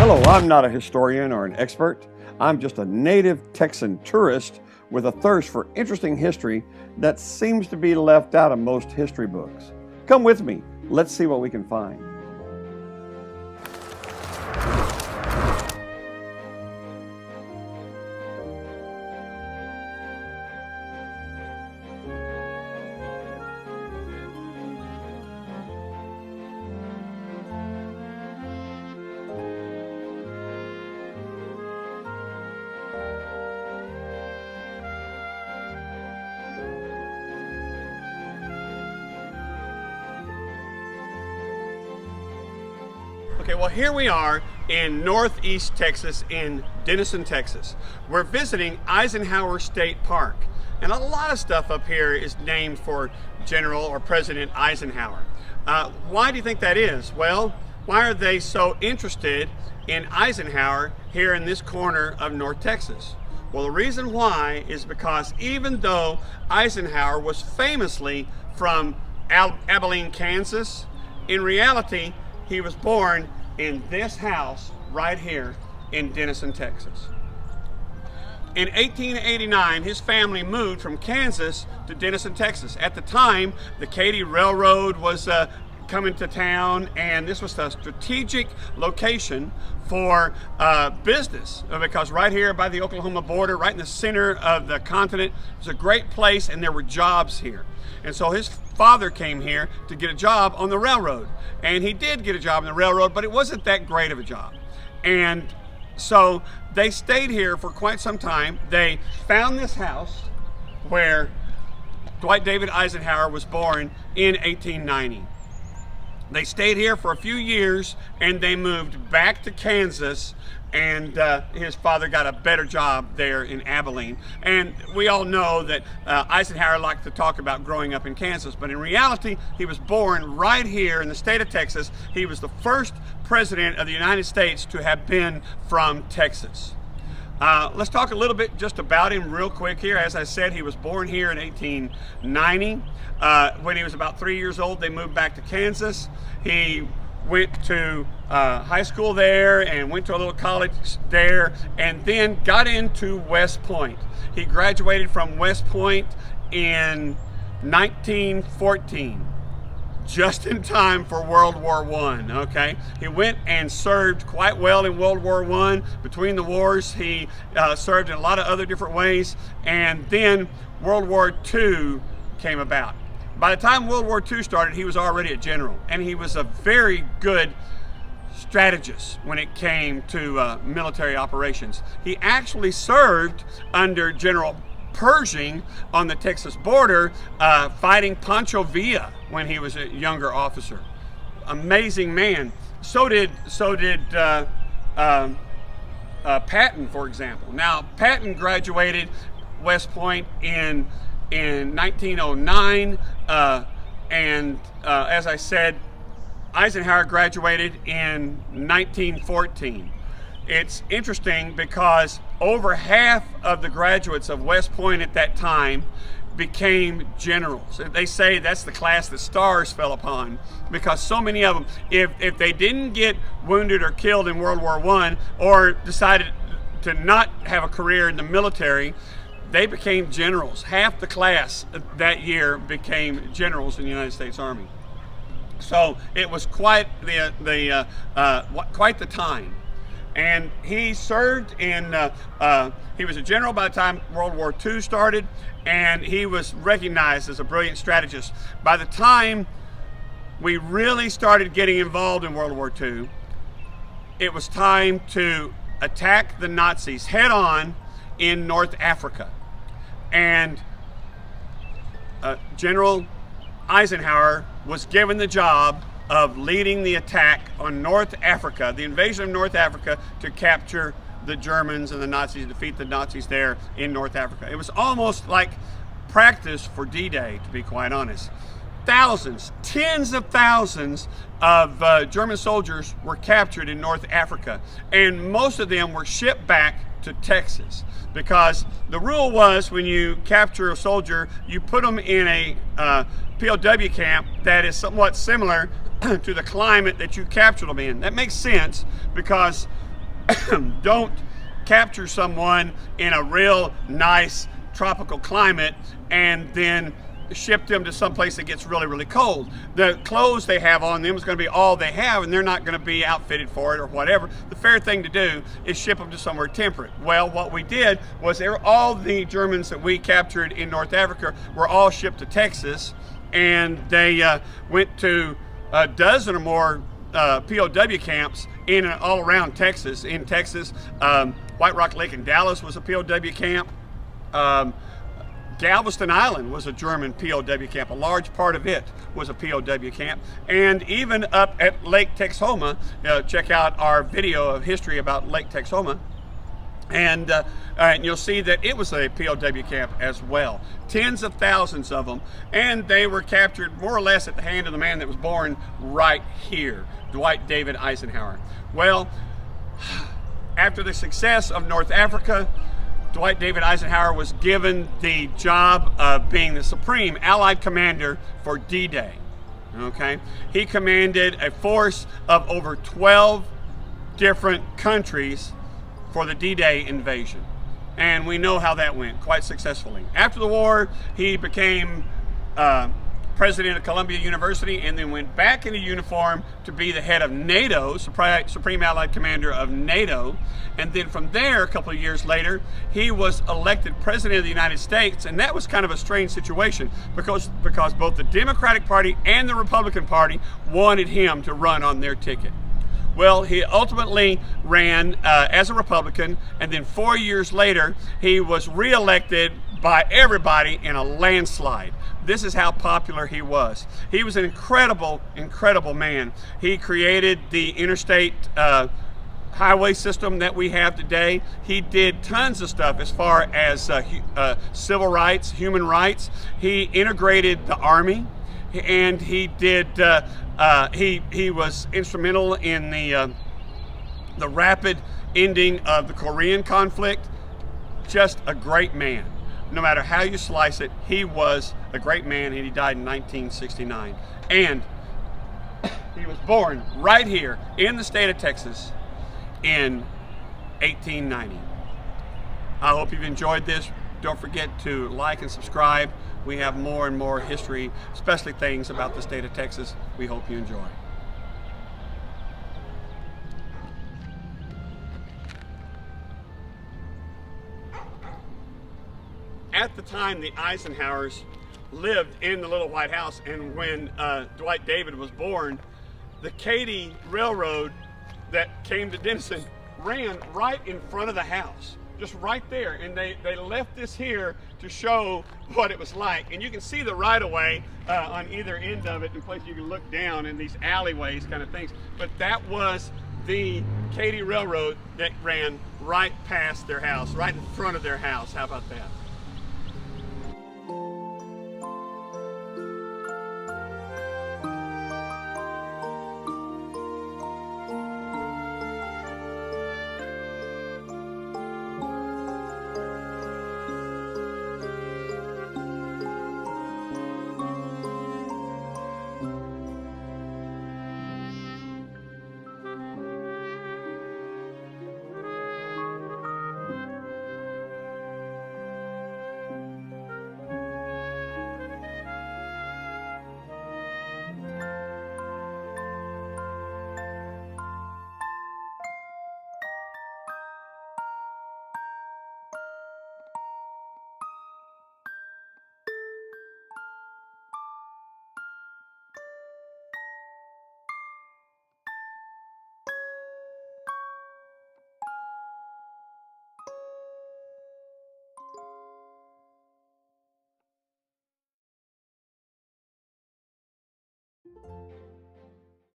Hello, I'm not a historian or an expert. I'm just a native Texan tourist with a thirst for interesting history that seems to be left out of most history books. Come with me. Let's see what we can find. Okay, well here we are in northeast Texas, in Dennison, Texas. We're visiting Eisenhower State Park. And a lot of stuff up here is named for General or President Eisenhower. Why do you think that is? Well, why are they so interested in Eisenhower here in this corner of North Texas? Well, the reason why is because even though Eisenhower was famously from Abilene, Kansas, in reality, he was born in this house right here in Dennison, Texas. In 1889, his family moved from Kansas to Dennison, Texas. At the time, the Katy Railroad was coming to town, and this was a strategic location for business, because right here by the Oklahoma border, right in the center of the continent, it was a great place, and there were jobs here. And so his father came here to get a job on the railroad, and he did get a job on the railroad, but it wasn't that great of a job. And so they stayed here for quite some time. They found this house where Dwight David Eisenhower was born in 1890. They stayed here for a few years, and they moved back to Kansas, and his father got a better job there in Abilene. And we all know that Eisenhower liked to talk about growing up in Kansas, but in reality, he was born right here in the state of Texas. He was the first president of the United States to have been from Texas. Let's talk a little bit just about him real quick here. As I said, he was born here in 1890. When he was about 3 years old, they moved back to Kansas. He went to high school there and went to a little college there, and then got into West Point. He graduated from West Point in 1914. Just in time for World War I, okay? He went and served quite well in World War I. Between the wars, he served in a lot of other different ways, and then World War II came about. By the time World War II started, he was already a general, and he was a very good strategist when it came to military operations. He actually served under General Pershing on the Texas border, fighting Pancho Villa when he was a younger officer. Amazing man. So did Patton, for example. Now, Patton graduated West Point in 1909, and as I said, Eisenhower graduated in 1914. It's interesting because over half of the graduates of West Point at that time became generals. They say that's the class that stars fell upon, because so many of them, if they didn't get wounded or killed in World War I, or decided to not have a career in the military, they became generals. Half the class that year became generals in the United States Army. So it was quite the time. And he served in, he was a general by the time World War II started, and he was recognized as a brilliant strategist. By the time we really started getting involved in World War II, it was time to attack the Nazis head on in North Africa. And General Eisenhower was given the job of leading the attack on North Africa, the invasion of North Africa, to capture the Germans and the Nazis, defeat the Nazis there in North Africa. It was almost like practice for D-Day, to be quite honest. Thousands, tens of thousands of German soldiers were captured in North Africa, and most of them were shipped back to Texas, because the rule was when you capture a soldier, you put them in a POW camp that is somewhat similar to the climate that you captured them in. That makes sense, because don't capture someone in a real nice tropical climate and then ship them to some place that gets really, really cold. The clothes they have on them is going to be all they have, and they're not going to be outfitted for it or whatever. The fair thing to do is ship them to somewhere temperate. Well, what we did was all the Germans that we captured in North Africa were all shipped to Texas, and they went to a dozen or more POW camps in and all around Texas. In Texas, White Rock Lake in Dallas was a POW camp. Galveston Island was a German POW camp. A large part of it was a POW camp. And even up at Lake Texoma, check out our video of history about Lake Texoma, and you'll see that it was a POW camp as well. Tens of thousands of them, and they were captured more or less at the hand of the man that was born right here, Dwight David Eisenhower. Well, after the success of North Africa, Dwight David Eisenhower was given the job of being the supreme Allied commander for D-Day. Okay, he commanded a force of over 12 different countries for the D-Day invasion, and we know how that went quite successfully. After the war, he became president of Columbia University, and then went back into uniform to be the head of NATO, Supreme Allied Commander of NATO. And then from there, a couple of years later, he was elected President of the United States, and that was kind of a strange situation because both the Democratic Party and the Republican Party wanted him to run on their ticket. Well, he ultimately ran as a Republican, and then 4 years later, he was reelected by everybody in a landslide. This is how popular he was. He was an incredible, incredible man. He created the interstate highway system that we have today. He did tons of stuff as far as civil rights, human rights. He integrated the Army, and he did. He was instrumental in the rapid ending of the Korean conflict. Just a great man. No matter how you slice it, he was a great man, and he died in 1969. And he was born right here in the state of Texas in 1890. I hope you've enjoyed this. Don't forget to like and subscribe. We have more and more history, especially things about the state of Texas. We hope you enjoy. At the time, the Eisenhowers lived in the little White House, and when Dwight David was born, the Katy Railroad that came to Dennison ran right in front of the house, just right there, and they left this here to show what it was like. And you can see the right-of-way on either end of it, in places you can look down in these alleyways kind of things, but that was the Katy Railroad that ran right past their house, right in front of their house. How about that?